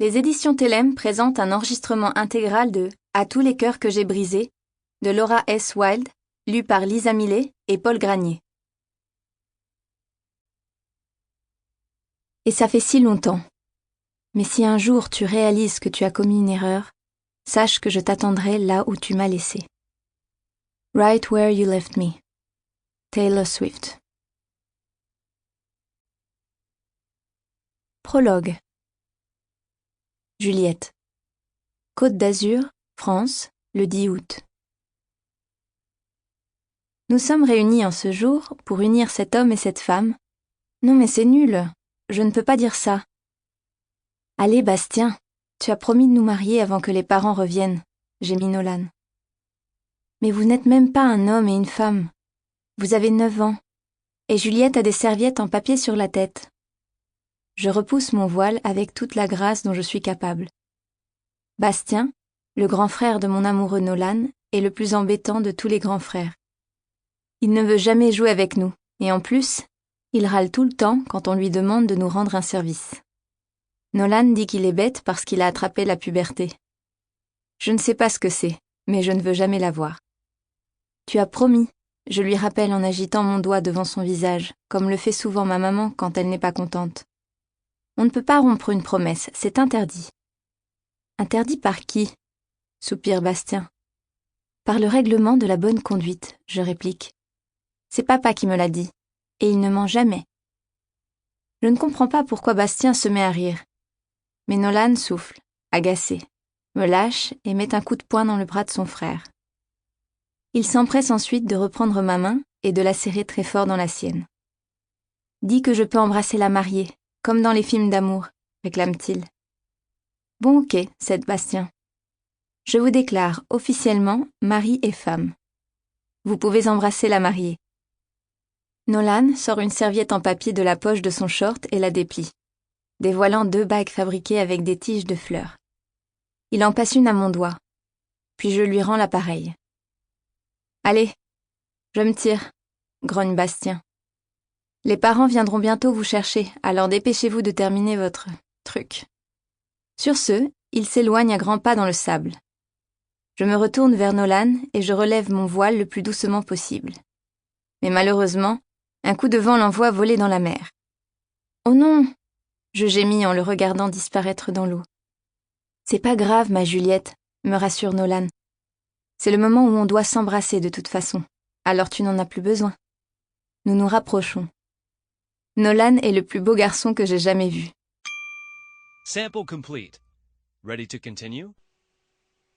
Les éditions Télème présentent un enregistrement intégral de « À tous les cœurs que j'ai brisés » de Laura S. Wilde, lu par Lisa Millet et Paul Granier. Et ça fait si longtemps. Mais si un jour tu réalises que tu as commis une erreur, sache que je t'attendrai là où tu m'as laissé. Right where you left me. Taylor Swift. Prologue. Juliette. Côte d'Azur, France, le 10 août. Nous sommes réunis en ce jour pour unir cet homme et cette femme. Non mais c'est nul, je ne peux pas dire ça. Allez Bastien, tu as promis de nous marier avant que les parents reviennent, gémit Nolan. Mais vous n'êtes même pas un homme et une femme. Vous avez 9 ans, et Juliette a des serviettes en papier sur la tête. Je repousse mon voile avec toute la grâce dont je suis capable. Bastien, le grand frère de mon amoureux Nolan, est le plus embêtant de tous les grands frères. Il ne veut jamais jouer avec nous, et en plus, il râle tout le temps quand on lui demande de nous rendre un service. Nolan dit qu'il est bête parce qu'il a attrapé la puberté. Je ne sais pas ce que c'est, mais je ne veux jamais la voir. Tu as promis, je lui rappelle en agitant mon doigt devant son visage, comme le fait souvent ma maman quand elle n'est pas contente. On ne peut pas rompre une promesse, c'est interdit. Interdit par qui ? Soupire Bastien. Par le règlement de la bonne conduite, je réplique. C'est papa qui me l'a dit, et il ne ment jamais. Je ne comprends pas pourquoi Bastien se met à rire. Mais Nolan souffle, agacé, me lâche et met un coup de poing dans le bras de son frère. Il s'empresse ensuite de reprendre ma main et de la serrer très fort dans la sienne. Dis que je peux embrasser la mariée, comme dans les films d'amour, réclame-t-il. Bon ok, cède Bastien. Je vous déclare officiellement mari et femme. Vous pouvez embrasser la mariée. Nolan sort une serviette en papier de la poche de son short et la déplie, dévoilant 2 bagues fabriquées avec des tiges de fleurs. Il en passe une à mon doigt, puis je lui rends l'appareil. Allez, je me tire, grogne Bastien. Les parents viendront bientôt vous chercher, alors dépêchez-vous de terminer votre truc. Sur ce, il s'éloigne à grands pas dans le sable. Je me retourne vers Nolan et je relève mon voile le plus doucement possible. Mais malheureusement, un coup de vent l'envoie voler dans la mer. Oh non! Je gémis en le regardant disparaître dans l'eau. C'est pas grave, ma Juliette, me rassure Nolan. C'est le moment où on doit s'embrasser de toute façon, alors tu n'en as plus besoin. Nous nous rapprochons. Nolan est le plus beau garçon que j'ai jamais vu. Sample complete. Ready to continue?